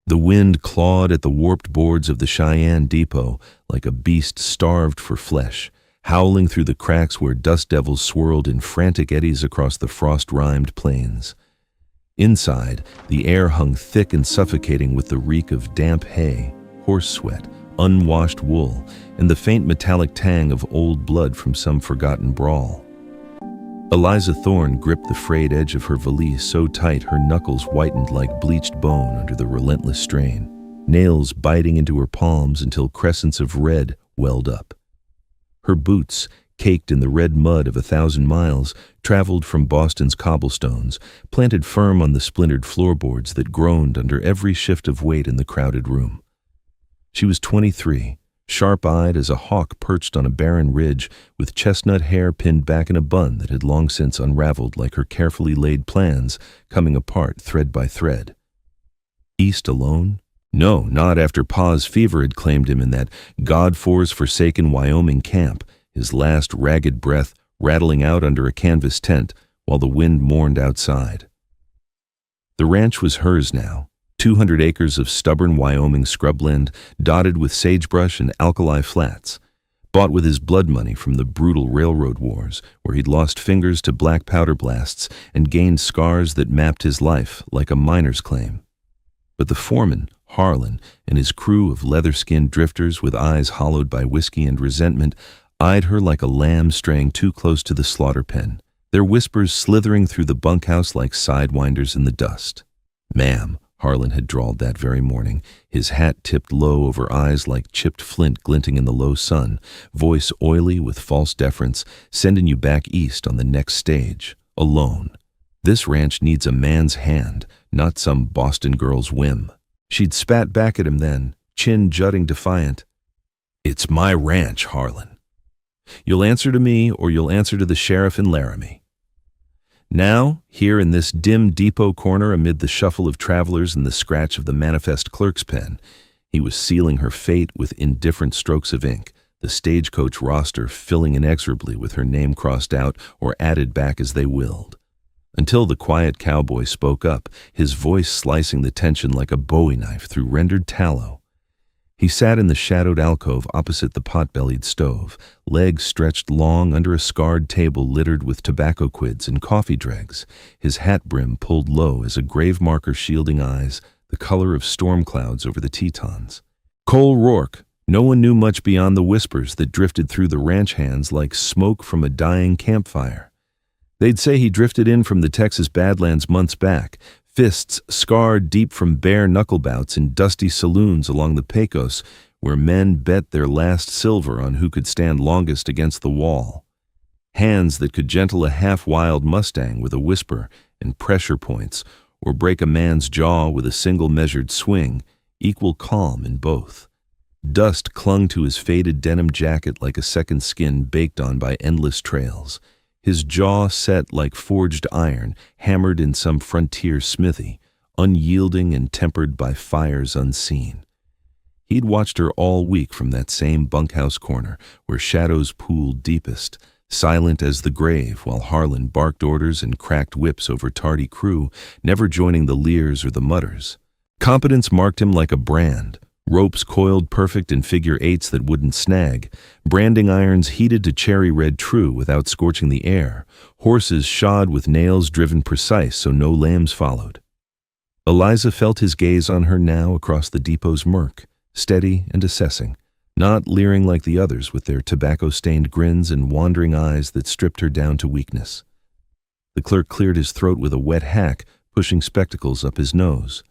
The wind clawed at the warped boards of the Cheyenne depot like a beast starved for flesh, howling through the cracks where dust devils swirled in frantic eddies across the frost-rimed plains. Inside, the air hung thick and suffocating with the reek of damp hay, horse sweat, unwashed wool, and the faint metallic tang of old blood from some forgotten brawl. Eliza Thorne gripped the frayed edge of her valise so tight her knuckles whitened like bleached bone under the relentless strain, nails biting into her palms until crescents of red welled up. Her boots, caked in the red mud of 1,000 miles, traveled from Boston's cobblestones, planted firm on the splintered floorboards that groaned under every shift of weight in the crowded room. She was 23, sharp-eyed as a hawk perched on a barren ridge, with chestnut hair pinned back in a bun that had long since unraveled like her carefully laid plans, coming apart thread by thread. East alone? No, not after Pa's fever had claimed him in that God-forsaken Wyoming camp, his last ragged breath rattling out under a canvas tent while the wind mourned outside. The ranch was hers now. 200 acres of stubborn Wyoming scrubland dotted with sagebrush and alkali flats, bought with his blood money from the brutal railroad wars where he'd lost fingers to black powder blasts and gained scars that mapped his life like a miner's claim. But the foreman, Harlan, and his crew of leather-skinned drifters with eyes hollowed by whiskey and resentment eyed her like a lamb straying too close to the slaughter pen, their whispers slithering through the bunkhouse like sidewinders in the dust. "Ma'am," Harlan had drawled that very morning, his hat tipped low over eyes like chipped flint glinting in the low sun, voice oily with false deference, sending you back east on the next stage, alone. "This ranch needs a man's hand, not some Boston girl's whim." She'd spat back at him then, chin jutting defiant. "It's my ranch, Harlan. You'll answer to me or you'll answer to the sheriff in Laramie." Now, here in this dim depot corner amid the shuffle of travelers and the scratch of the manifest clerk's pen, he was sealing her fate with indifferent strokes of ink, the stagecoach roster filling inexorably with her name crossed out or added back as they willed. Until the quiet cowboy spoke up, his voice slicing the tension like a bowie knife through rendered tallow. He sat in the shadowed alcove opposite the pot-bellied stove, legs stretched long under a scarred table littered with tobacco quids and coffee dregs, his hat brim pulled low as a grave marker shielding eyes, the color of storm clouds over the Tetons. Cole Rourke. No one knew much beyond the whispers that drifted through the ranch hands like smoke from a dying campfire. They'd say he drifted in from the Texas Badlands months back, fists scarred deep from bare knuckle bouts in dusty saloons along the Pecos, where men bet their last silver on who could stand longest against the wall. Hands that could gentle a half-wild Mustang with a whisper and pressure points, or break a man's jaw with a single measured swing, equal calm in both. Dust clung to his faded denim jacket like a second skin baked on by endless trails. His jaw set like forged iron, hammered in some frontier smithy, unyielding and tempered by fires unseen. He'd watched her all week from that same bunkhouse corner where shadows pooled deepest, silent as the grave while Harlan barked orders and cracked whips over tardy crew, never joining the leers or the mutters. Competence marked him like a brand. Ropes coiled perfect in figure eights that wouldn't snag, branding irons heated to cherry red true without scorching the air, horses shod with nails driven precise so no lambs followed. Eliza felt his gaze on her now across the depot's murk, steady and assessing, not leering like the others with their tobacco-stained grins and wandering eyes that stripped her down to weakness. The clerk cleared his throat with a wet hack, pushing spectacles up his nose.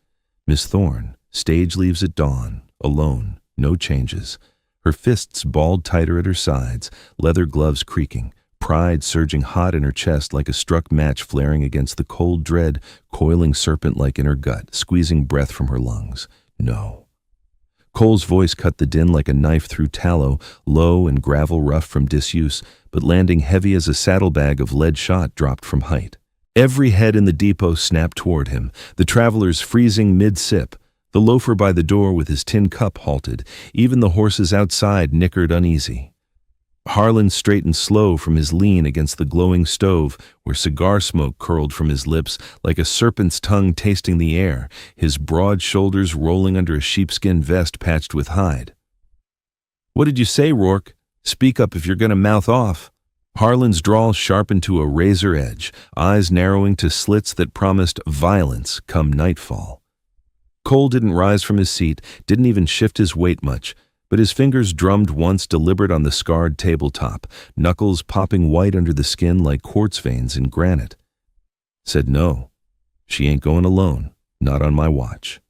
Miss Thorne, stage leaves at dawn. Alone, no changes, her fists balled tighter at her sides, leather gloves creaking, pride surging hot in her chest like a struck match flaring against the cold dread coiling serpent-like in her gut, squeezing breath from her lungs. No. Cole's voice cut the din like a knife through tallow, low and gravel rough from disuse, but landing heavy as a saddlebag of lead shot dropped from height. Every head in the depot snapped toward him, the travelers freezing mid-sip. The loafer by the door with his tin cup halted. Even the horses outside nickered uneasy. Harlan straightened slow from his lean against the glowing stove, where cigar smoke curled from his lips like a serpent's tongue tasting the air, his broad shoulders rolling under a sheepskin vest patched with hide. "What did you say, Rourke? Speak up if you're going to mouth off." Harlan's drawl sharpened to a razor edge, eyes narrowing to slits that promised violence come nightfall. Cole didn't rise from his seat, didn't even shift his weight much, but his fingers drummed once deliberate on the scarred tabletop, knuckles popping white under the skin like quartz veins in granite. Said no, she ain't going alone, not on my watch.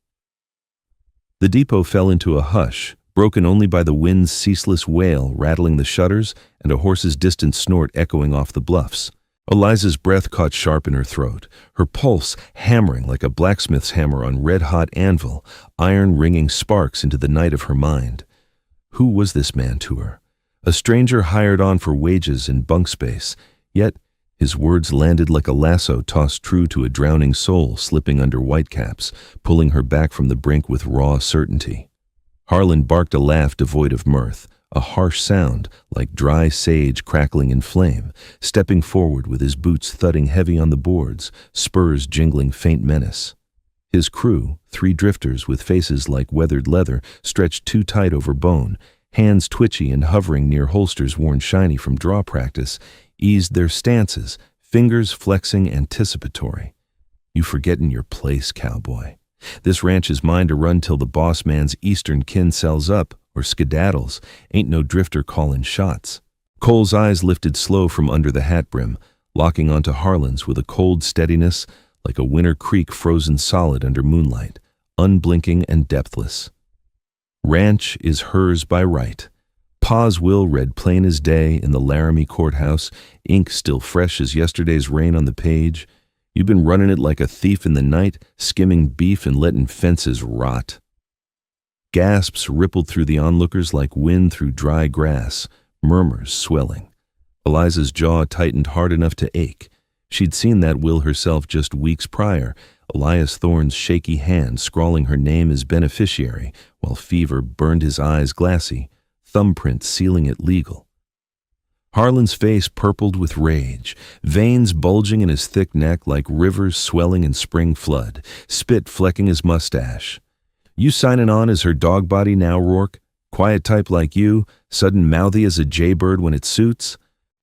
The depot fell into a hush, broken only by the wind's ceaseless wail rattling the shutters and a horse's distant snort echoing off the bluffs. Eliza's breath caught sharp in her throat, her pulse hammering like a blacksmith's hammer on red-hot anvil, iron ringing sparks into the night of her mind. Who was this man to her? A stranger hired on for wages and bunk space, yet his words landed like a lasso tossed true to a drowning soul slipping under whitecaps, pulling her back from the brink with raw certainty. Harlan barked a laugh devoid of mirth, a harsh sound like dry sage crackling in flame, stepping forward with his boots thudding heavy on the boards, spurs jingling faint menace. His crew, 3 drifters with faces like weathered leather stretched too tight over bone, hands twitchy and hovering near holsters worn shiny from draw practice, eased their stances, fingers flexing anticipatory. "You forgettin' your place, cowboy. This ranch is mine to run till the boss man's eastern kin sells up or skedaddles. Ain't no drifter callin' shots." Cole's eyes lifted slow from under the hat brim, locking onto Harlan's with a cold steadiness like a winter creek frozen solid under moonlight, unblinking and depthless. "Ranch is hers by right. Pa's will read plain as day in the Laramie courthouse, ink still fresh as yesterday's rain on the page. You've been running it like a thief in the night, skimming beef and letting fences rot." Gasps rippled through the onlookers like wind through dry grass, murmurs swelling. Eliza's jaw tightened hard enough to ache. She'd seen that will herself just weeks prior, Elias Thorne's shaky hand scrawling her name as beneficiary, while fever burned his eyes glassy, thumbprint sealing it legal. Harlan's face purpled with rage, veins bulging in his thick neck like rivers swelling in spring flood, spit flecking his mustache. "You signing on as her dog body now, Rourke? Quiet type like you, sudden mouthy as a jaybird when it suits?"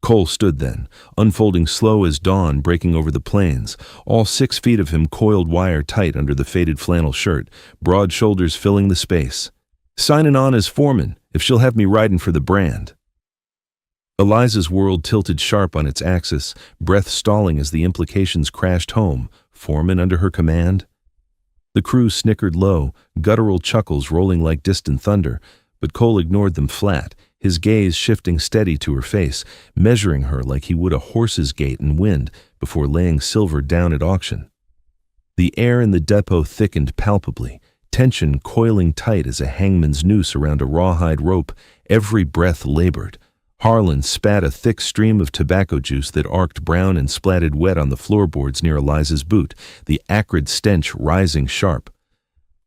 Cole stood then, unfolding slow as dawn breaking over the plains, all 6 feet of him coiled wire tight under the faded flannel shirt, broad shoulders filling the space. "Signing on as foreman, if she'll have me riding for the brand." Eliza's world tilted sharp on its axis, breath stalling as the implications crashed home. Foreman under her command? The crew snickered low, guttural chuckles rolling like distant thunder, but Cole ignored them flat, his gaze shifting steady to her face, measuring her like he would a horse's gait and wind before laying silver down at auction. The air in the depot thickened palpably, tension coiling tight as a hangman's noose around a rawhide rope, every breath labored. Harlan spat a thick stream of tobacco juice that arced brown and splatted wet on the floorboards near Eliza's boot, the acrid stench rising sharp.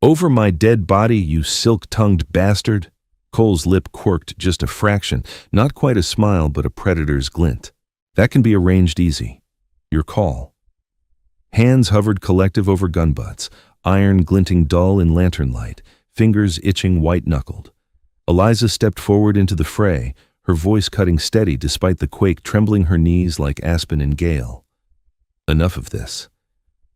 "Over my dead body, you silk-tongued bastard!" Cole's lip quirked just a fraction, not quite a smile but a predator's glint. "That can be arranged easy. Your call." Hands hovered collective over gun butts, iron glinting dull in lantern light, fingers itching white-knuckled. Eliza stepped forward into the fray, her voice cutting steady despite the quake trembling her knees like aspen in gale. "Enough of this.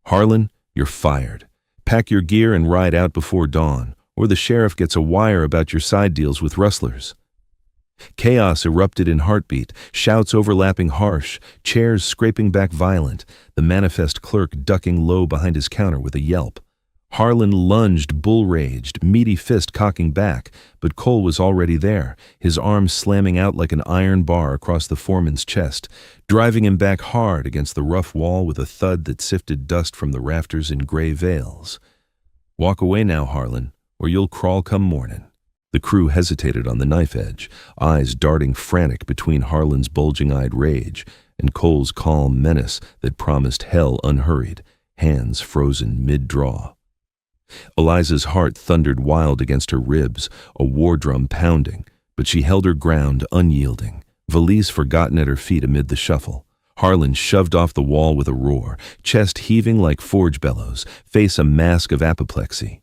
Harlan, you're fired. Pack your gear and ride out before dawn, or the sheriff gets a wire about your side deals with rustlers." Chaos erupted in heartbeat, shouts overlapping harsh, chairs scraping back violent, the manifest clerk ducking low behind his counter with a yelp. Harlan lunged, bull-raged, meaty fist cocking back, but Cole was already there, his arms slamming out like an iron bar across the foreman's chest, driving him back hard against the rough wall with a thud that sifted dust from the rafters in gray veils. "Walk away now, Harlan, or you'll crawl come morning." The crew hesitated on the knife edge, eyes darting frantic between Harlan's bulging-eyed rage and Cole's calm menace that promised hell unhurried, hands frozen mid-draw. Eliza's heart thundered wild against her ribs, a war drum pounding, but she held her ground unyielding, valise forgotten at her feet amid the shuffle. Harlan shoved off the wall with a roar, chest heaving like forge bellows, face a mask of apoplexy.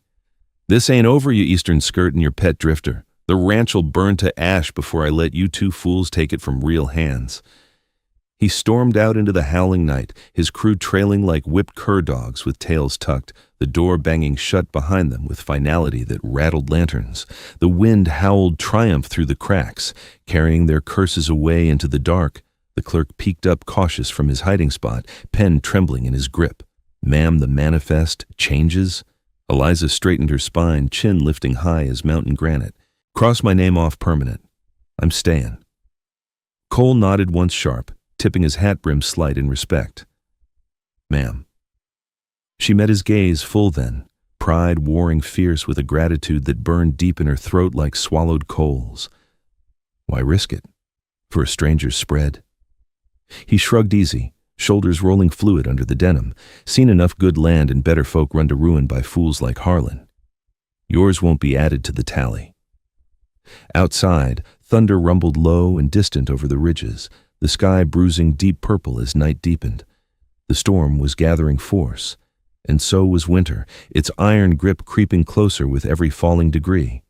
"This ain't over, you Eastern skirt and your pet drifter. The ranch'll burn to ash before I let you two fools take it from real hands." He stormed out into the howling night, his crew trailing like whipped cur dogs with tails tucked, the door banging shut behind them with finality that rattled lanterns. The wind howled triumph through the cracks, carrying their curses away into the dark. The clerk peeked up cautious from his hiding spot, pen trembling in his grip. "Ma'am, the manifest changes?" Eliza straightened her spine, chin lifting high as mountain granite. "Cross my name off permanent. I'm staying." Cole nodded once sharp, tipping his hat brim slight in respect. "Ma'am." She met his gaze full then, pride warring fierce with a gratitude that burned deep in her throat like swallowed coals. Why risk it? For a stranger's spread? He shrugged easy, shoulders rolling fluid under the denim, seen enough good land and better folk run to ruin by fools like Harlan. Yours won't be added to the tally. Outside, thunder rumbled low and distant over the ridges, the sky bruising deep purple as night deepened. The storm was gathering force, and so was winter, its iron grip creeping closer with every falling degree.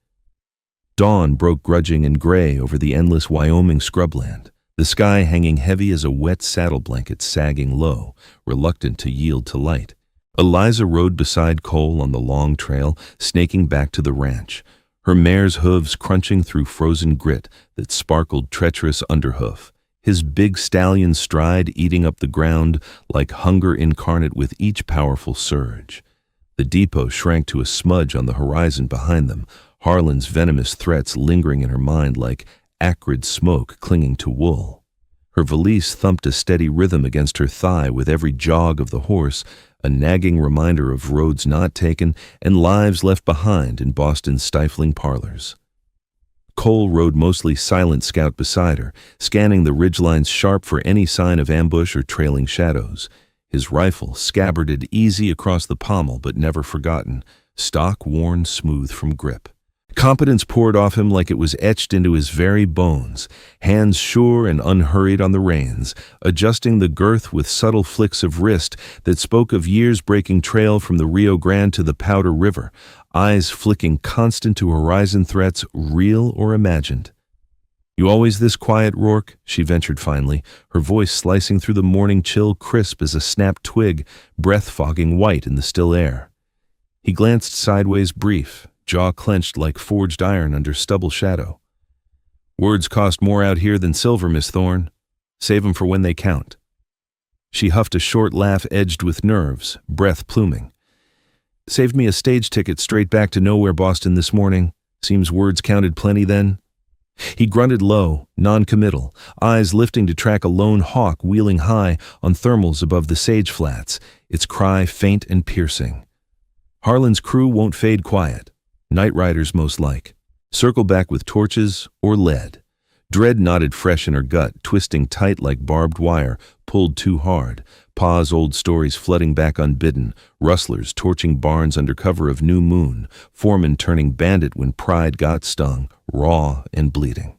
Dawn broke grudging and gray over the endless Wyoming scrubland, the sky hanging heavy as a wet saddle blanket sagging low, reluctant to yield to light. Eliza rode beside Cole on the long trail, snaking back to the ranch, her mare's hooves crunching through frozen grit that sparkled treacherous underhoof, his big stallion stride eating up the ground like hunger incarnate with each powerful surge. The depot shrank to a smudge on the horizon behind them, Harlan's venomous threats lingering in her mind like acrid smoke clinging to wool. Her valise thumped a steady rhythm against her thigh with every jog of the horse, a nagging reminder of roads not taken and lives left behind in Boston's stifling parlors. Cole rode mostly silent scout beside her, scanning the ridgelines sharp for any sign of ambush or trailing shadows. His rifle scabbarded easy across the pommel but never forgotten, stock worn smooth from grip. Competence poured off him like it was etched into his very bones, hands sure and unhurried on the reins, adjusting the girth with subtle flicks of wrist that spoke of years-breaking trail from the Rio Grande to the Powder River, eyes flicking constant to horizon threats, real or imagined. "You always this quiet, Rourke?" she ventured finally, her voice slicing through the morning chill crisp as a snapped twig, breath fogging white in the still air. He glanced sideways brief, jaw clenched like forged iron under stubble shadow. "Words cost more out here than silver, Miss Thorne. Save 'em for when they count." She huffed a short laugh edged with nerves, breath pluming. "Saved me a stage ticket straight back to nowhere Boston this morning. Seems words counted plenty then." He grunted low, non-committal, eyes lifting to track a lone hawk wheeling high on thermals above the sage flats, its cry faint and piercing. Harlan's crew won't fade quiet. Night riders most like. Circle back with torches or lead. Dread knotted fresh in her gut, twisting tight like barbed wire, pulled too hard. Pa's old stories flooding back unbidden, rustlers torching barns under cover of new moon, foreman turning bandit when pride got stung, raw and bleeding.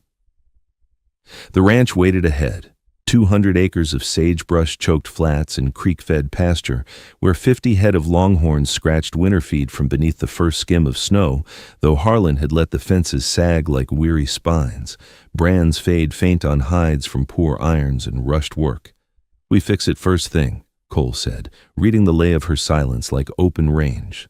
The ranch waited ahead. 200 acres of sagebrush-choked flats and creek-fed pasture, where 50 head of longhorns scratched winter feed from beneath the first skim of snow, though Harlan had let the fences sag like weary spines. Brands fade faint on hides from poor irons and rushed work. "We fix it first thing," Cole said, reading the lay of her silence like open range.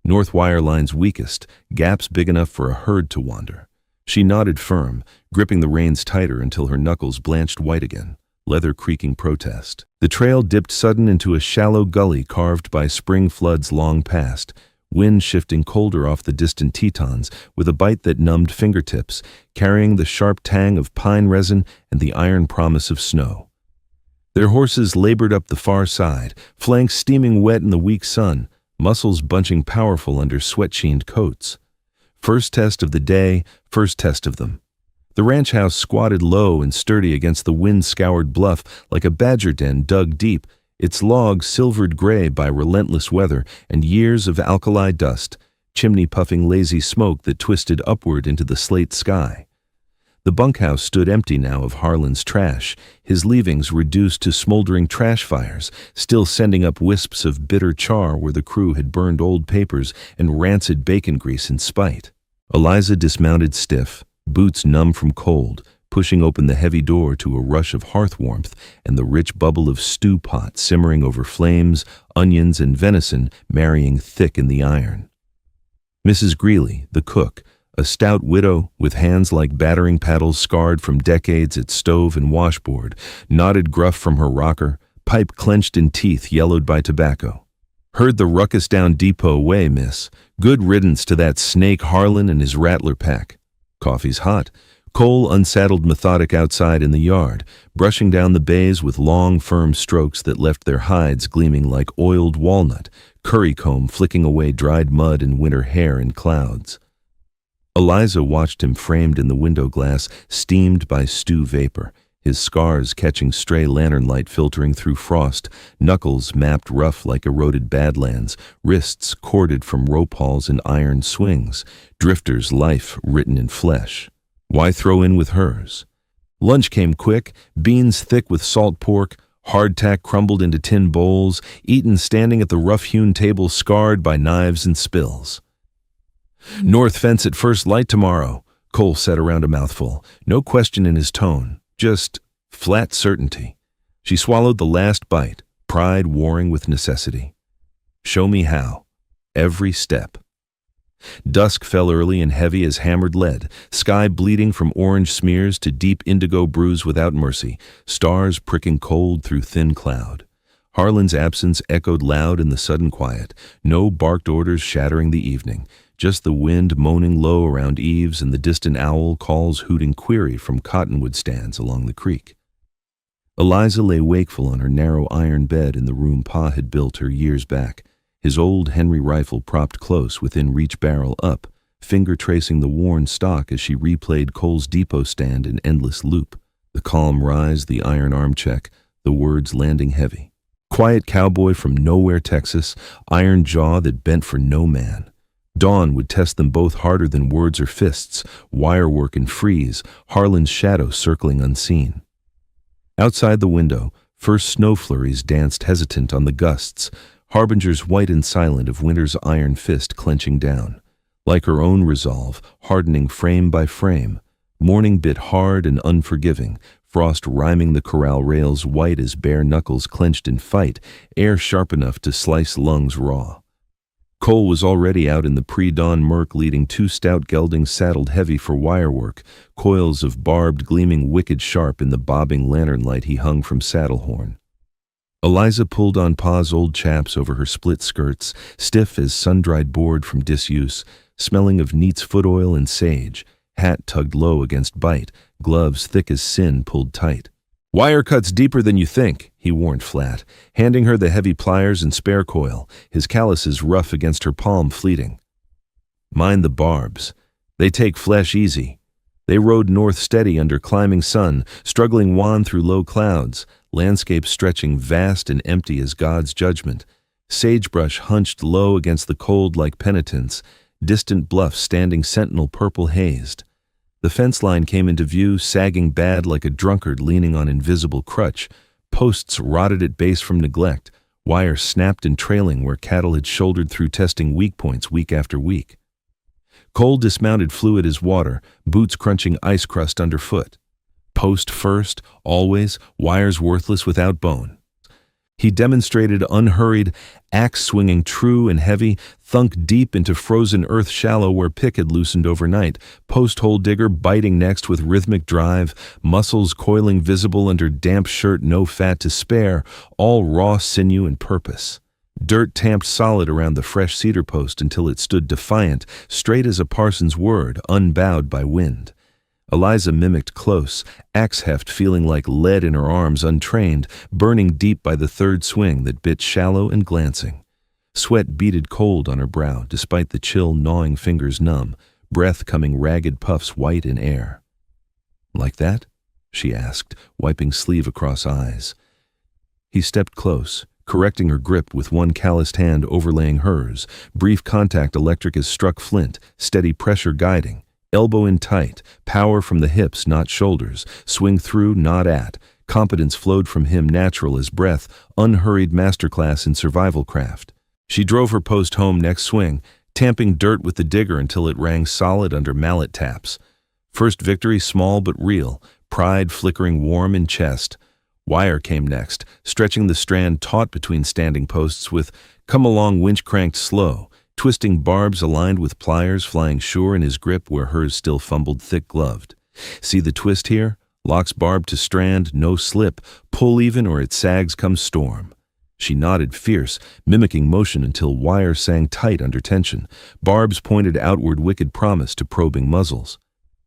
North wire lines weakest, gaps big enough for a herd to wander. She nodded firm, gripping the reins tighter until her knuckles blanched white again. Leather creaking protest. The trail dipped sudden into a shallow gully carved by spring floods long past, wind shifting colder off the distant Tetons with a bite that numbed fingertips, carrying the sharp tang of pine resin and the iron promise of snow. Their horses labored up the far side, flanks steaming wet in the weak sun, muscles bunching powerful under sweat-sheened coats. First test of the day, first test of them. The ranch house squatted low and sturdy against the wind-scoured bluff like a badger den dug deep, its logs silvered gray by relentless weather and years of alkali dust, chimney puffing lazy smoke that twisted upward into the slate sky. The bunkhouse stood empty now of Harlan's trash, his leavings reduced to smoldering trash fires, still sending up wisps of bitter char where the crew had burned old papers and rancid bacon grease in spite. Eliza dismounted stiff, boots numb from cold, pushing open the heavy door to a rush of hearth warmth and the rich bubble of stew pot simmering over flames, onions, and venison marrying thick in the iron. Mrs. Greeley, the cook, a stout widow with hands like battering paddles scarred from decades at stove and washboard, nodded gruff from her rocker, pipe clenched in teeth yellowed by tobacco. "Heard the ruckus down Depot way, miss. Good riddance to that snake Harlan and his rattler pack. Coffee's hot." Cole unsaddled methodic outside in the yard, brushing down the bays with long, firm strokes that left their hides gleaming like oiled walnut, curry comb flicking away dried mud and winter hair in clouds. Eliza watched him framed in the window glass, steamed by stew vapor, his scars catching stray lantern light filtering through frost, knuckles mapped rough like eroded badlands, wrists corded from rope hauls and iron swings, drifter's life written in flesh. Why throw in with hers? Lunch came quick, beans thick with salt pork, hardtack crumbled into tin bowls, eaten standing at the rough-hewn table scarred by knives and spills. "North fence at first light tomorrow," Cole said around a mouthful, no question in his tone, just flat certainty. She swallowed the last bite, pride warring with necessity. "Show me how. Every step." Dusk fell early and heavy as hammered lead, sky bleeding from orange smears to deep indigo bruise without mercy, stars pricking cold through thin cloud. Harlan's absence echoed loud in the sudden quiet, no barked orders shattering the evening, just the wind moaning low around eaves and the distant owl calls hooting query from cottonwood stands along the creek. Eliza lay wakeful on her narrow iron bed in the room Pa had built her years back, his old Henry rifle propped close within reach barrel up, finger tracing the worn stock as she replayed Cole's Depot stand in endless loop, the calm rise, the iron arm check, the words landing heavy. Quiet cowboy from nowhere, Texas, iron jaw that bent for no man. Dawn would test them both harder than words or fists, wirework and freeze, Harlan's shadow circling unseen. Outside the window, first snow flurries danced hesitant on the gusts, harbingers white and silent of winter's iron fist clenching down. Like her own resolve, hardening frame by frame, morning bit hard and unforgiving, frost rhyming the corral rails white as bare knuckles clenched in fight, air sharp enough to slice lungs raw. Cole was already out in the pre-dawn murk leading two stout geldings saddled heavy for wirework, coils of barbed gleaming wicked sharp in the bobbing lantern light he hung from saddle horn. Eliza pulled on Pa's old chaps over her split skirts, stiff as sun-dried board from disuse, smelling of Neat's foot oil and sage, hat tugged low against bite, gloves thick as sin pulled tight. "Wire cuts deeper than you think," he warned flat, handing her the heavy pliers and spare coil, his calluses rough against her palm fleeting. "Mind the barbs. They take flesh easy." They rode north steady under climbing sun, struggling wan through low clouds, landscape stretching vast and empty as God's judgment, sagebrush hunched low against the cold like penitence, distant bluffs standing sentinel purple-hazed. The fence line came into view, sagging bad like a drunkard leaning on invisible crutch, posts rotted at base from neglect, wire snapped and trailing where cattle had shouldered through testing weak points week after week. Cole dismounted fluid as water, boots crunching ice crust underfoot. Post first, always, wires worthless without bone. He demonstrated unhurried, axe-swinging true and heavy, thunk deep into frozen earth shallow where pick had loosened overnight, post-hole digger biting next with rhythmic drive, muscles coiling visible under damp shirt no fat to spare, all raw sinew and purpose. Dirt tamped solid around the fresh cedar post until it stood defiant, straight as a parson's word, unbowed by wind. Eliza mimicked close, axe heft feeling like lead in her arms untrained, burning deep by the third swing that bit shallow and glancing. Sweat beaded cold on her brow, despite the chill gnawing fingers numb, breath coming ragged puffs white in air. "Like that?" she asked, wiping sleeve across eyes. He stepped close, correcting her grip with one calloused hand overlaying hers, brief contact electric as struck flint, steady pressure guiding, Elbow in tight, power from the hips, not shoulders, swing through, not at. Competence flowed from him natural as breath, unhurried masterclass in survival craft. She drove her post home next swing, tamping dirt with the digger until it rang solid under mallet taps. First victory small but real, pride flickering warm in chest. Wire came next, stretching the strand taut between standing posts with come along winch cranked slow, twisting barbs aligned with pliers flying sure in his grip where hers still fumbled thick-gloved. See the twist here? Locks barb to strand, no slip, pull even or it sags come storm. She nodded fierce, mimicking motion until wire sang tight under tension. Barbs pointed outward wicked promise to probing muzzles.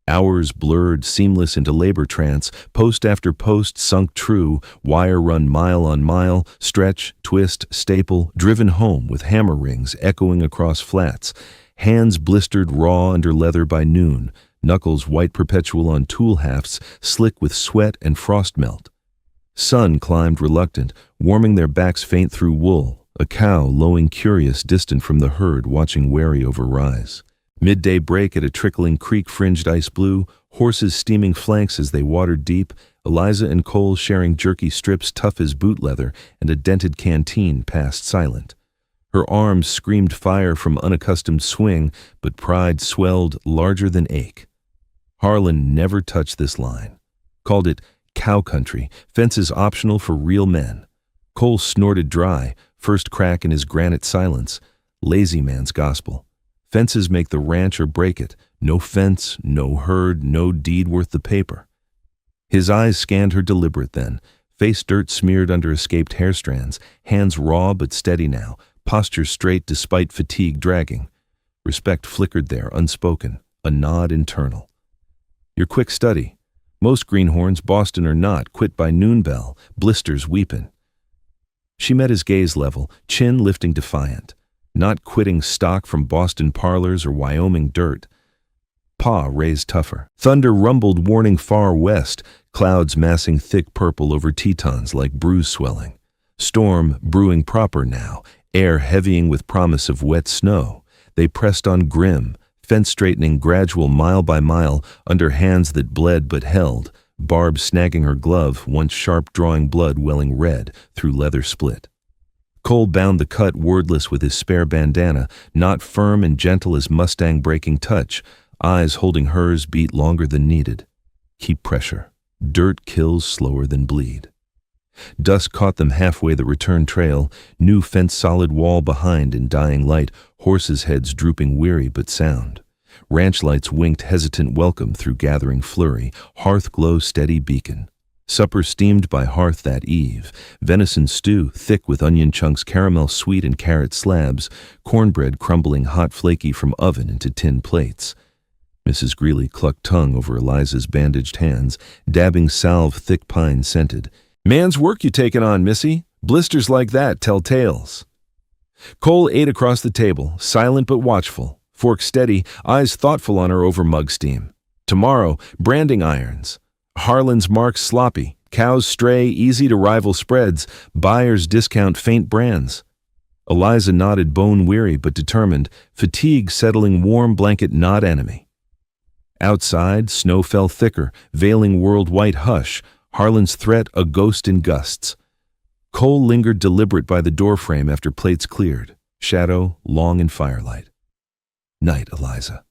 Hours blurred, seamless into labor trance, post after post sunk true, wire run mile on mile, stretch, twist, staple, driven home with hammer rings echoing across flats. Hands blistered raw under leather by noon, knuckles white perpetual on tool hafts, slick with sweat and frost melt. Sun climbed reluctant, warming their backs faint through wool, a cow lowing curious distant from the herd watching wary over rise. Midday break at a trickling creek fringed ice blue, horses steaming flanks as they watered deep, Eliza and Cole sharing jerky strips tough as boot leather, and a dented canteen passed silent. Her arms screamed fire from unaccustomed swing, but pride swelled larger than ache. Harlan never touched this line. Called it cow country, fences optional for real men. Cole snorted dry, first crack in his granite silence. Lazy man's gospel. Fences make the ranch or break it. No fence, no herd, no deed worth the paper. His eyes scanned her deliberate then, face dirt smeared under escaped hair strands, hands raw but steady now, posture straight despite fatigue dragging. Respect flickered there, unspoken, a nod internal. Your quick study. Most greenhorns, Boston or not, quit by noon bell, blisters weepin'. She met his gaze level, chin lifting defiant. Not quitting stock from Boston parlors or Wyoming dirt. Paw raised tougher. Thunder rumbled warning far west, clouds massing thick purple over Tetons like bruise swelling. Storm brewing proper now, air heavying with promise of wet snow. They pressed on grim, fence straightening gradual mile by mile under hands that bled but held, barb snagging her glove, once sharp drawing blood welling red through leather split. Cole bound the cut wordless with his spare bandana, not firm and gentle as Mustang breaking touch. Eyes holding hers beat longer than needed. Keep pressure. Dirt kills slower than bleed. Dusk caught them halfway the return trail, new fence solid wall behind in dying light, horses' heads drooping weary but sound. Ranch lights winked hesitant welcome through gathering flurry, hearth glow steady beacon. Supper steamed by hearth that eve, venison stew thick with onion chunks caramel sweet and carrot slabs, cornbread crumbling hot flaky from oven into tin plates. Mrs. Greeley clucked tongue over Eliza's bandaged hands, dabbing salve thick pine scented. Man's work you taken on, missy. Blisters like that tell tales. Cole ate across the table, silent but watchful, fork steady, eyes thoughtful on her over mug steam. Tomorrow, branding irons. Harlan's marks sloppy, cows stray, easy to rival spreads, buyers discount faint brands. Eliza nodded bone-weary but determined, fatigue settling warm blanket not enemy. Outside, snow fell thicker, veiling world-white hush, Harlan's threat a ghost in gusts. Cole lingered deliberate by the doorframe after plates cleared, shadow long in firelight. Night, Eliza.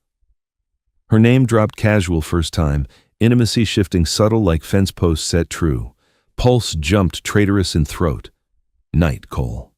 Her name dropped casual first time, intimacy shifting subtle like fence posts set true. Pulse jumped traitorous in throat. Night, Cole.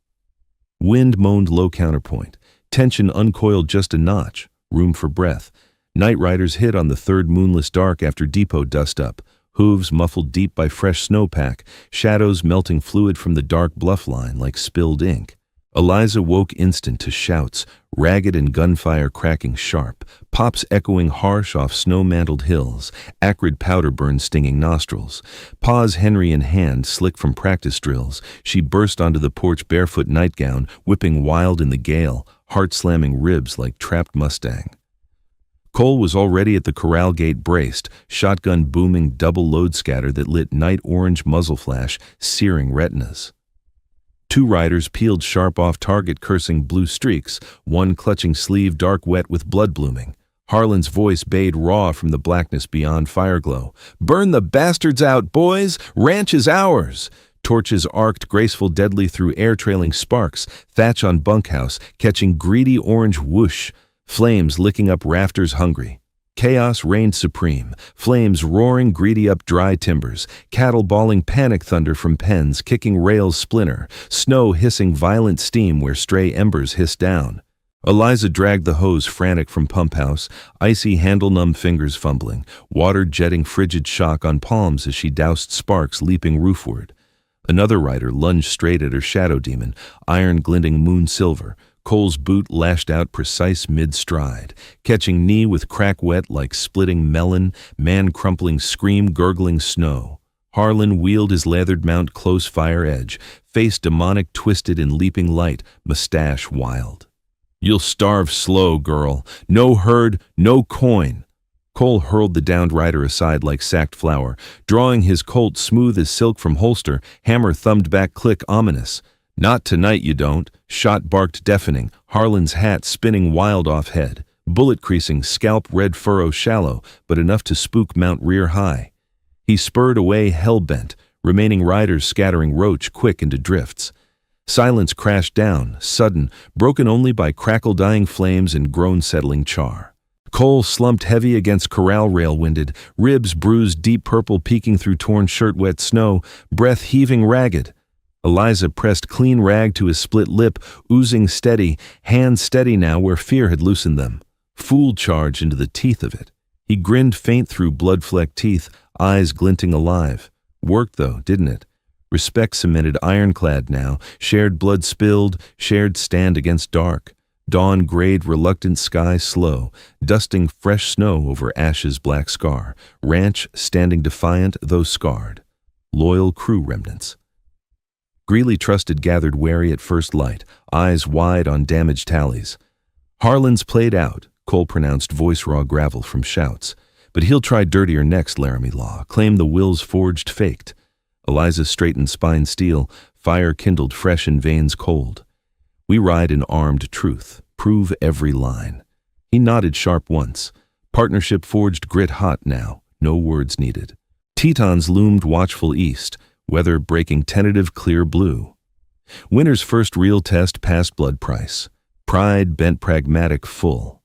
Wind moaned low counterpoint. Tension uncoiled just a notch. Room for breath. Night riders hit on the third moonless dark after depot dust up. Hooves muffled deep by fresh snowpack. Shadows melting fluid from the dark bluff line like spilled ink. Eliza woke instant to shouts, ragged and gunfire cracking sharp, pops echoing harsh off snow-mantled hills, acrid powder burn stinging nostrils. Paws Henry in hand, slick from practice drills, she burst onto the porch barefoot nightgown, whipping wild in the gale, heart-slamming ribs like trapped Mustang. Cole was already at the corral gate braced, shotgun booming double load scatter that lit night orange muzzle flash, searing retinas. Two riders peeled sharp off target cursing blue streaks, one clutching sleeve dark wet with blood blooming. Harlan's voice bayed raw from the blackness beyond Fireglow. "Burn the bastards out, boys! Ranch is ours!" Torches arced graceful deadly through air-trailing sparks, thatch on bunkhouse catching greedy orange whoosh, flames licking up rafters hungry. Chaos reigned supreme, flames roaring greedy up dry timbers, cattle bawling panic thunder from pens kicking rails splinter, snow hissing violent steam where stray embers hissed down. Eliza dragged the hose frantic from pump house, icy handle-numb fingers fumbling, water jetting frigid shock on palms as she doused sparks leaping roofward. Another rider lunged straight at her shadow demon, iron glinting moon silver. Cole's boot lashed out precise mid-stride, catching knee with crack wet like splitting melon, man-crumpling scream gurgling snow. Harlan wheeled his leathered mount close fire edge, face demonic twisted in leaping light, mustache wild. "You'll starve slow, girl. No herd, no coin." Cole hurled the downed rider aside like sacked flour, drawing his Colt smooth as silk from holster, hammer thumbed back click ominous. "Not tonight you don't." Shot barked deafening, Harlan's hat spinning wild off head, bullet creasing scalp red furrow shallow, but enough to spook mount rear high. He spurred away hell-bent, remaining riders scattering roach quick into drifts. Silence crashed down, sudden, broken only by crackle-dying flames and groan-settling char. Cole slumped heavy against corral rail winded, ribs bruised deep purple peeking through torn shirt-wet snow, breath heaving ragged. Eliza pressed clean rag to his split lip, oozing steady, hands steady now where fear had loosened them. Fool charge into the teeth of it. He grinned faint through blood-flecked teeth, eyes glinting alive. Worked though, didn't it? Respect cemented ironclad now, shared blood spilled, shared stand against dark. Dawn grayed reluctant sky slow, dusting fresh snow over ash's black scar. Ranch standing defiant though scarred. Loyal crew remnants. Greeley trusted gathered wary at first light, eyes wide on damaged tallies. "Harlan's played out," Cole pronounced voice raw gravel from shouts. "But he'll try dirtier next, Laramie Law, claim the wills forged faked." Eliza straightened spine steel, fire kindled fresh in veins cold. "We ride in armed truth, prove every line." He nodded sharp once. Partnership forged grit hot now, no words needed. Tetons loomed watchful east, weather breaking tentative clear blue. Winter's first real test passed blood price. Pride bent pragmatic full.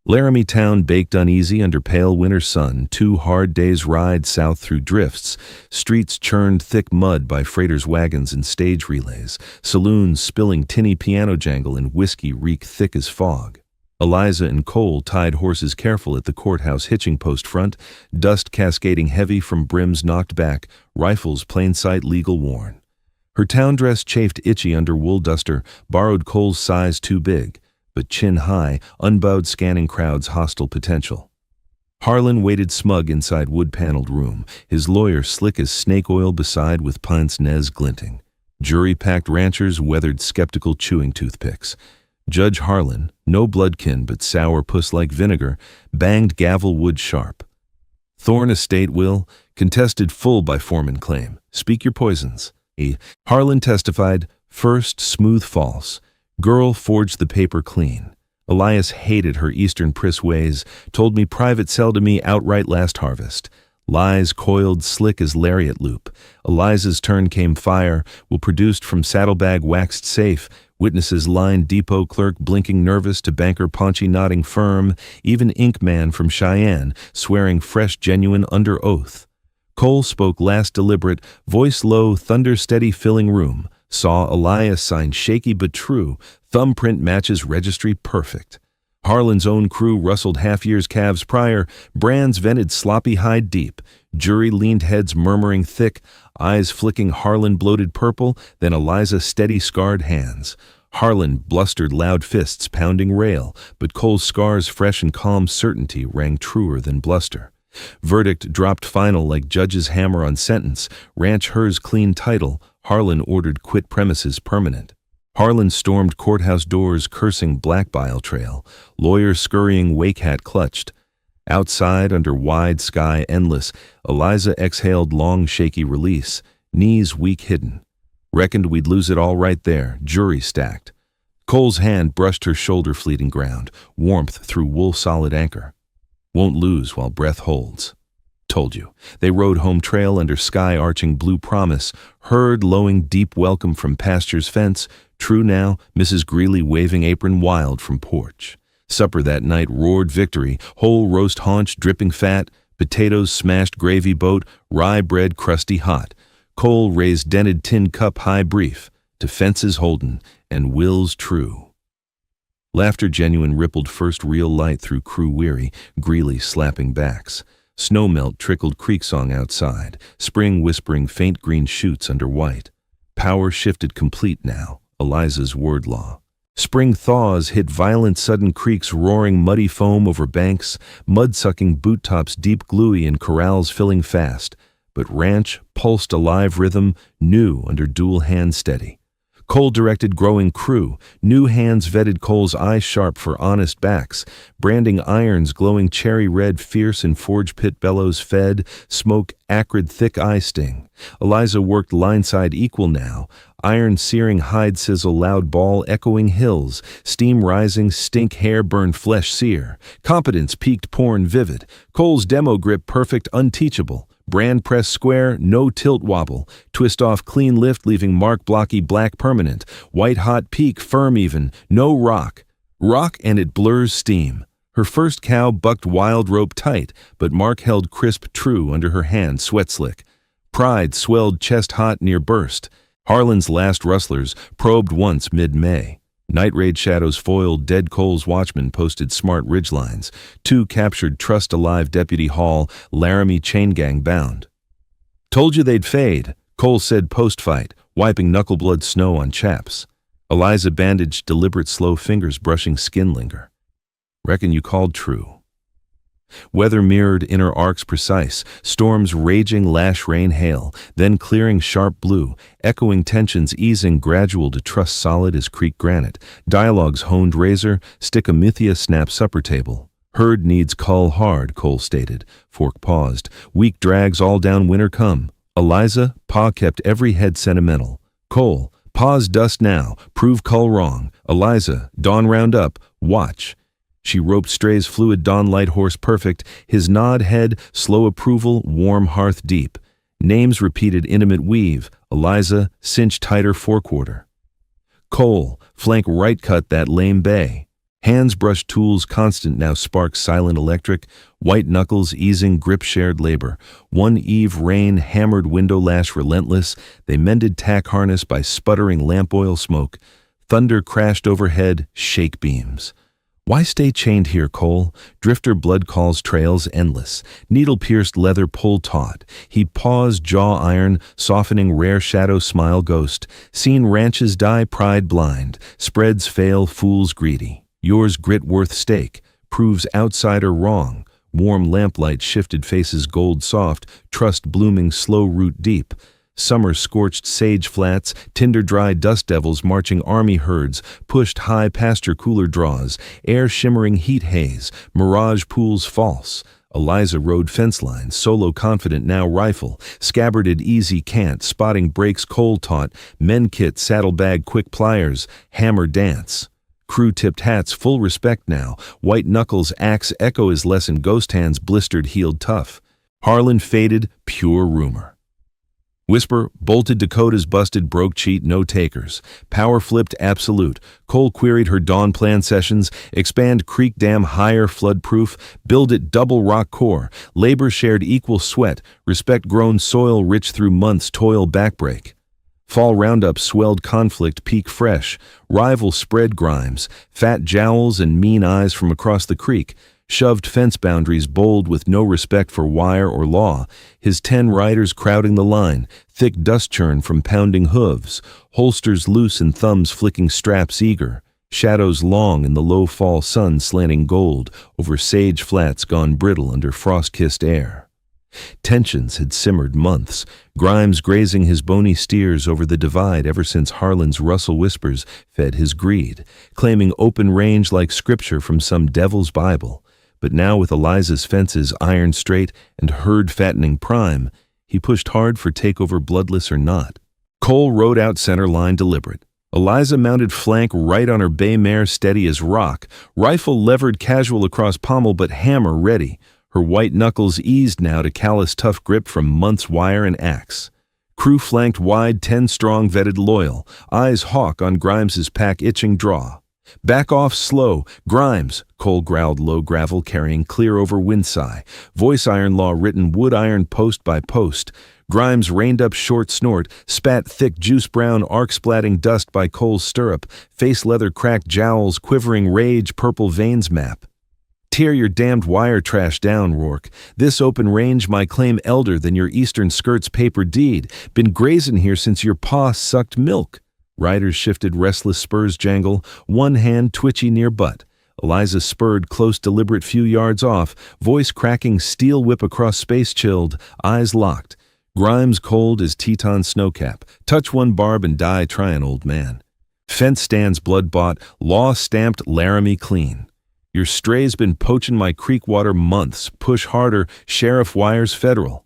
Laramie town baked uneasy under pale winter sun, 2 hard days' ride south through drifts, streets churned thick mud by freighters' wagons and stage relays, saloons spilling tinny piano jangle and whiskey reek thick as fog. Eliza and Cole tied horses careful at the courthouse hitching post front, dust cascading heavy from brims knocked back, rifles plain sight legal worn. Her town dress chafed itchy under wool duster, borrowed Cole's size too big, but chin high, unbowed scanning crowds hostile potential. Harlan waited smug inside wood-paneled room, his lawyer slick as snake oil beside with pince-nez glinting. Jury-packed ranchers weathered skeptical chewing toothpicks. Judge Harlan, no bloodkin but sour puss like vinegar, banged gavel wood sharp. "Thorne estate will, contested full by foreman claim. Speak your poisons." Harlan testified, first smooth false. Girl forged the paper clean. Elias hated her eastern priss ways, told me private sell to me outright last harvest. Lies coiled slick as lariat loop. Eliza's turn came fire, will produced from saddlebag waxed safe. Witnesses lined depot clerk blinking nervous to banker paunchy nodding firm, even ink man from Cheyenne swearing fresh genuine under oath. Cole spoke last deliberate, voice low, thunder steady filling room. Saw Elias sign shaky but true, thumbprint matches registry perfect. Harlan's own crew rustled half year's calves prior, brands vented sloppy hide deep. Jury leaned heads murmuring thick, eyes flicking Harlan bloated purple, then Eliza steady scarred hands. Harlan blustered loud fists pounding rail, but Cole's scars fresh and calm certainty rang truer than bluster. Verdict dropped final like judge's hammer on sentence, ranch hers clean title, Harlan ordered quit premises permanent. Harlan stormed courthouse doors cursing black bile trail, lawyer scurrying wake hat clutched. Outside under wide sky endless, Eliza exhaled long shaky release, knees weak hidden. Reckoned we'd lose it all right there, jury stacked. Cole's hand brushed her shoulder fleeting ground, warmth through wool solid anchor. Won't lose while breath holds. Told you. They rode home trail under sky-arching blue promise, heard lowing deep welcome from pasture's fence, true now, Mrs. Greeley waving apron wild from porch. Supper that night roared victory, whole roast haunch dripping fat, potatoes smashed gravy boat, rye bread crusty hot, Cole raised dented tin cup high brief, to fences holden, and wills true. Laughter genuine rippled first real light through crew weary, Greeley slapping backs. Snowmelt trickled creek song outside, spring whispering faint green shoots under white. Power shifted complete now, Eliza's word law. Spring thaws hit violent sudden creeks roaring muddy foam over banks, mud-sucking boot tops deep gluey and corrals filling fast. But ranch pulsed a live rhythm, new under dual hand steady. Cole directed growing crew, new hands vetted Cole's eyes sharp for honest backs, branding irons glowing cherry red fierce in forge pit bellows fed, smoke acrid thick eye sting. Eliza worked lineside equal now, iron searing hide sizzle loud ball echoing hills, steam rising stink hair burn flesh sear, competence peaked porn vivid, Cole's demo grip perfect unteachable. Brand press square, no tilt wobble, twist off clean lift leaving mark blocky black permanent, white hot peak firm even, no rock. Rock and it blurs steam. Her first cow bucked wild rope tight, but Mark held crisp true under her hand sweat slick. Pride swelled chest hot near burst. Harlan's last rustlers probed once mid-May. Night raid shadows foiled dead Cole's watchmen posted smart ridgelines. 2 captured trust alive Deputy Hall, Laramie chain gang bound. Told you they'd fade, Cole said post-fight, wiping knuckle-blood snow on chaps. Eliza bandaged deliberate slow fingers brushing skin linger. Reckon you called true. Weather mirrored inner arcs precise, storms raging lash rain hail, then clearing sharp blue, echoing tensions easing gradual to trust solid as creek granite, dialogues honed razor, stick a mythia snap supper table. Herd needs cull hard, Cole stated. Fork paused. Weak drags all down winter come. Eliza, Pa kept every head sentimental. Cole, Pa's dust now, prove cull wrong. Eliza, dawn round up, watch. She roped Stray's fluid dawn light horse perfect, his nod head, slow approval, warm hearth deep. Names repeated intimate weave, Eliza, cinch tighter forequarter. Cole, flank right cut that lame bay. Hands brush tools constant now spark silent electric, white knuckles easing grip shared labor. One eve rain hammered window lash relentless, they mended tack harness by sputtering lamp oil smoke. Thunder crashed overhead, shake beams. Why stay chained here, Cole? Drifter blood calls trails endless. Needle-pierced leather pull taut. He paused jaw iron, softening rare shadow smile ghost. Seen ranches die pride blind. Spreads fail fools greedy. Yours grit worth stake. Proves outsider wrong. Warm lamplight shifted faces gold soft. Trust blooming slow root deep. Summer scorched sage flats, tinder-dry dust devils marching army herds, pushed high pasture cooler draws, air shimmering heat haze, mirage pools false. Eliza rode fence lines, solo confident now rifle, scabbarded easy cant, spotting breaks Cole taught, men kit saddlebag quick pliers, hammer dance. Crew tipped hats full respect now, white knuckles axe echo his lesson ghost hands blistered healed tough. Harlan faded, pure rumor. Whisper, bolted Dakota's busted broke cheat, no takers. Power flipped absolute. Cole queried her dawn plan sessions, expand creek dam higher flood-proof, build it double rock core, labor shared equal sweat, respect grown soil rich through months toil backbreak. Fall roundup swelled conflict peak fresh, rival spread grimes, fat jowls and mean eyes from across the creek, shoved fence boundaries bold with no respect for wire or law, his 10 riders crowding the line, thick dust churn from pounding hooves, holsters loose and thumbs flicking straps eager, shadows long in the low fall sun slanting gold over sage flats gone brittle under frost-kissed air. Tensions had simmered months, Grimes grazing his bony steers over the divide ever since Harlan's rustle whispers fed his greed, claiming open range like scripture from some devil's Bible. But now with Eliza's fences iron straight and herd fattening prime, he pushed hard for takeover bloodless or not. Cole rode out center line deliberate. Eliza mounted flank right on her bay mare, steady as rock, rifle levered casual across pommel but hammer ready. Her white knuckles eased now to callous tough grip from months' wire and axe. Crew flanked wide, 10 strong, vetted loyal, eyes hawk on Grimes's pack itching draw. Back off slow, Grimes, Cole growled low, gravel carrying clear over Windseye, voice iron law written wood iron post by post. Grimes reined up short snort, spat thick juice-brown arc-splatting dust by Cole's stirrup, face leather cracked jowls, quivering rage, purple veins map. Tear your damned wire trash down, Rourke. This open range my claim elder than your eastern skirt's paper deed. Been grazing here since your paw sucked milk. Riders shifted, restless spurs jangle, one hand twitchy near butt. Eliza spurred close, deliberate, few yards off, voice cracking, steel whip across space chilled, eyes locked. Grimes cold as Teton snowcap. Touch one barb and die tryin', old man. Fence stands blood bought, law stamped, Laramie clean. Your stray's been poachin' my creek water months. Push harder, sheriff wires federal.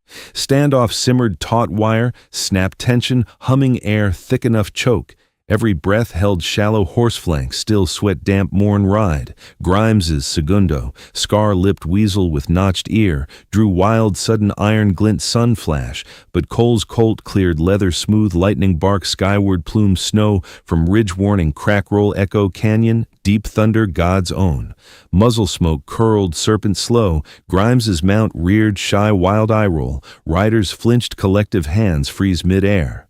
Standoff simmered, taut wire, snap tension, humming air, thick enough choke. Every breath held shallow horse flank, still sweat damp morn ride. Grimes's segundo, scar-lipped weasel with notched ear, drew wild sudden iron glint sun flash, but Cole's colt cleared leather smooth lightning bark skyward plume snow from ridge warning crack roll echo canyon, deep thunder God's own. Muzzle smoke curled serpent slow, Grimes's mount reared shy wild eye roll, riders flinched collective hands freeze mid-air.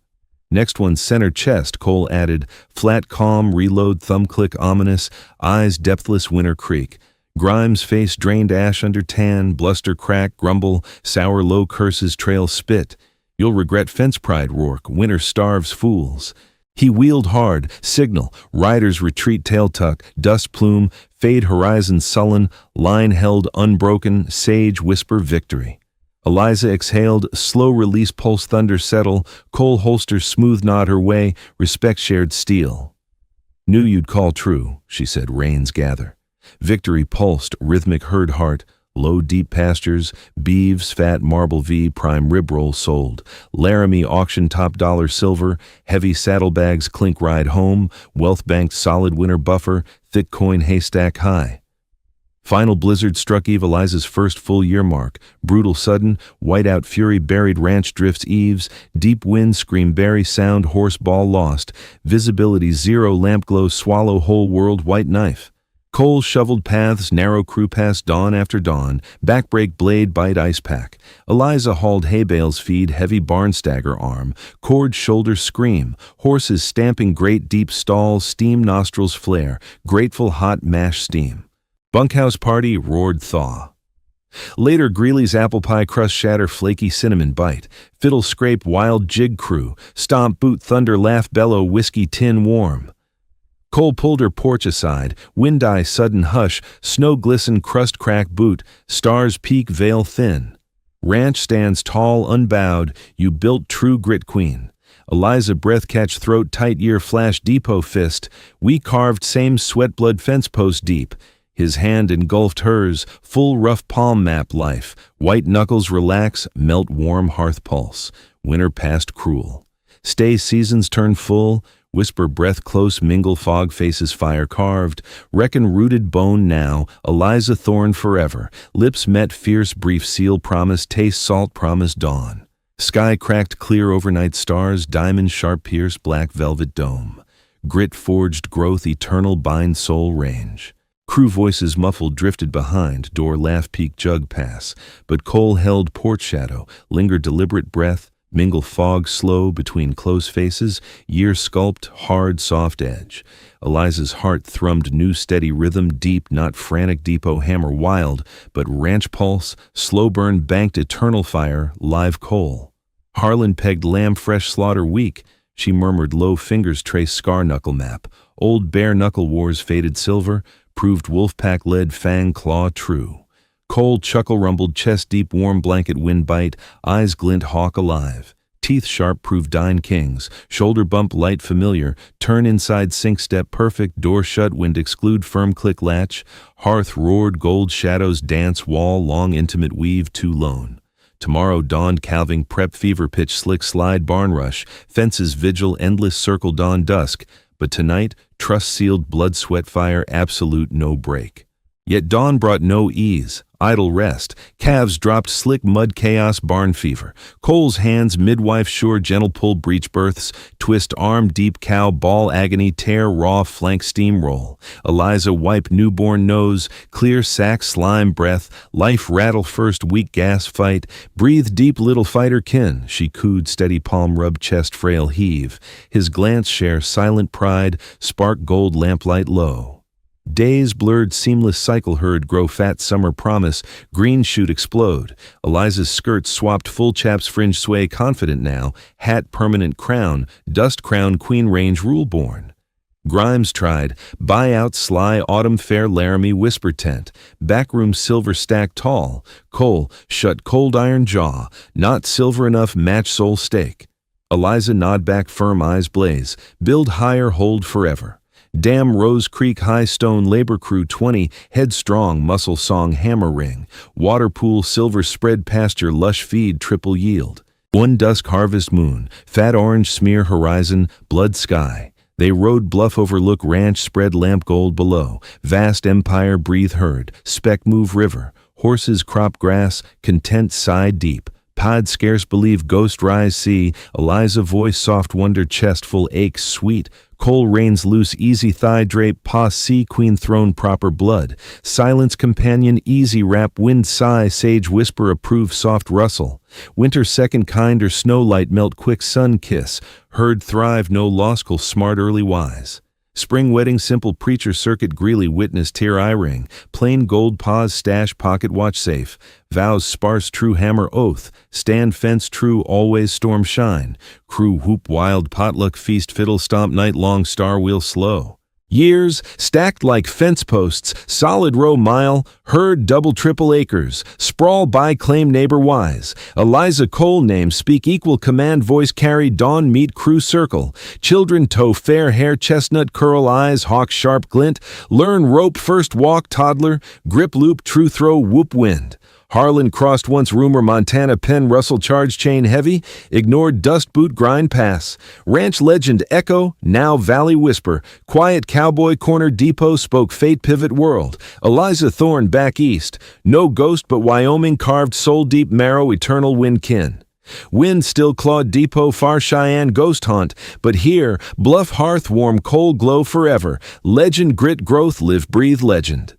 Next one center chest, Cole added, flat calm, reload, thumb click ominous, eyes depthless winter creek. Grimes' face drained ash under tan, bluster crack, grumble, sour low curses trail spit. You'll regret fence pride, Rourke, winter starves fools. He wheeled hard, signal, riders retreat tail tuck, dust plume, fade horizon sullen, line held unbroken, sage whisper victory. Eliza exhaled, slow release pulse thunder settle, Cole holster smooth nod her way, respect shared steel. Knew you'd call true, she said, reins gather. Victory pulsed, rhythmic herd heart, low deep pastures, beeves, fat marble V, prime rib roll sold. Laramie auction top dollar silver, heavy saddlebags clink ride home, wealth banked solid winter buffer, thick coin haystack high. Final blizzard struck Eve Eliza's first full year mark. Brutal sudden, whiteout fury buried ranch drifts eaves. Deep wind scream berry sound horse ball lost. Visibility zero lamp glow swallow whole world white knife. Cole shoveled paths, narrow crew pass dawn after dawn. Backbreak blade bite ice pack. Eliza hauled hay bales feed heavy barn stagger arm. Cord shoulder scream. Horses stamping great deep stalls. Steam nostrils flare. Grateful hot mash steam. Bunkhouse party roared thaw. Later Greeley's apple pie crust shatter flaky cinnamon bite. Fiddle scrape wild jig crew. Stomp boot thunder laugh bellow whiskey tin warm. Cole pulled her porch aside. Wind eye sudden hush. Snow glisten crust crack boot. Stars peak veil thin. Ranch stands tall unbowed. You built true grit queen. Eliza breath catch throat tight ear flash depot fist. We carved same sweat blood fence post deep. His hand engulfed hers, full rough palm map life. White knuckles relax, melt warm hearth pulse. Winter past cruel. Stay seasons turn full, whisper breath close mingle fog faces fire carved. Reckon rooted bone now, Eliza thorn forever. Lips met fierce brief seal promise, taste salt promise dawn. Sky cracked clear overnight stars, diamond sharp pierce black velvet dome. Grit forged growth eternal bind soul range. Crew voices muffled drifted behind, door laugh peak jug pass. But Cole held porch shadow, lingered deliberate breath, mingle fog slow between close faces, year sculpt, hard soft edge. Eliza's heart thrummed new steady rhythm, deep, not frantic depot hammer wild, but ranch pulse, slow burn banked eternal fire, live coal. Harlan pegged lamb fresh slaughter weak, she murmured low fingers trace scar knuckle map. Old bare knuckle wars faded silver, proved wolfpack lead fang claw true. Cold chuckle rumbled chest deep warm blanket wind bite, eyes glint hawk alive. Teeth sharp prove dine kings, shoulder bump light familiar, turn inside sink step perfect, door shut wind exclude firm click latch, hearth roared gold shadows dance wall long intimate weave too lone. Tomorrow dawned calving prep fever pitch slick slide barn rush, fences vigil endless circle dawn dusk, but tonight trust sealed blood sweat fire absolute no break. Yet dawn brought no ease, idle rest, calves dropped slick mud chaos barn fever, Cole's hands midwife sure gentle pull breech births, twist arm deep cow ball agony tear raw flank steamroll, Eliza wipe newborn nose, clear sack slime breath, life rattle first weak gas fight, breathe deep little fighter kin, she cooed steady palm rub chest frail heave, his glance share silent pride, spark gold lamplight low. Days blurred seamless cycle herd grow fat summer promise, green shoot explode. Eliza's skirt swapped full chaps fringe sway confident now, hat permanent crown, dust crown queen range rule born. Grimes tried, buy out sly autumn fair Laramie whisper tent, backroom silver stack tall, Cole shut cold iron jaw, not silver enough match soul steak. Eliza nod back firm eyes blaze, build higher hold forever. Dam Rose Creek High Stone Labor Crew 20, headstrong muscle song hammer ring, water pool silver spread pasture lush feed triple yield. One dusk harvest moon, fat orange smear horizon, blood sky. They rode bluff overlook ranch spread lamp gold below, vast empire breathe herd, speck move river, horses crop grass, content sigh deep. Pod scarce believe ghost rise see, Eliza voice soft wonder chest full ache sweet, Cole reins loose easy thigh drape paw sea queen throne proper blood, silence companion easy rap wind sigh sage whisper approve soft rustle, winter second kind or snow light melt quick sun kiss, herd thrive no loscal smart early wise. Spring wedding simple preacher circuit greeley witness tear eye ring, plain gold pause stash pocket watch safe, vows sparse true hammer oath, stand fence true always storm shine, crew whoop wild potluck feast fiddle stomp night long star wheel slow. Years, stacked like fence posts, solid row mile, herd double triple acres, sprawl by claim neighbor wise, Eliza Cole name speak equal command voice carry dawn meet crew circle, children toe fair hair chestnut curl eyes hawk sharp glint, learn rope first walk toddler, grip loop true throw whoop wind. Harlan crossed once rumor Montana Penn Russell charge chain heavy, ignored dust boot grind pass. Ranch legend echo, now valley whisper. Quiet cowboy corner depot spoke fate pivot world. Eliza Thorne back east. No ghost but Wyoming carved soul deep marrow eternal wind kin. Wind still clawed depot far Cheyenne ghost haunt, but here bluff hearth warm coal glow forever. Legend grit growth live breathe legend.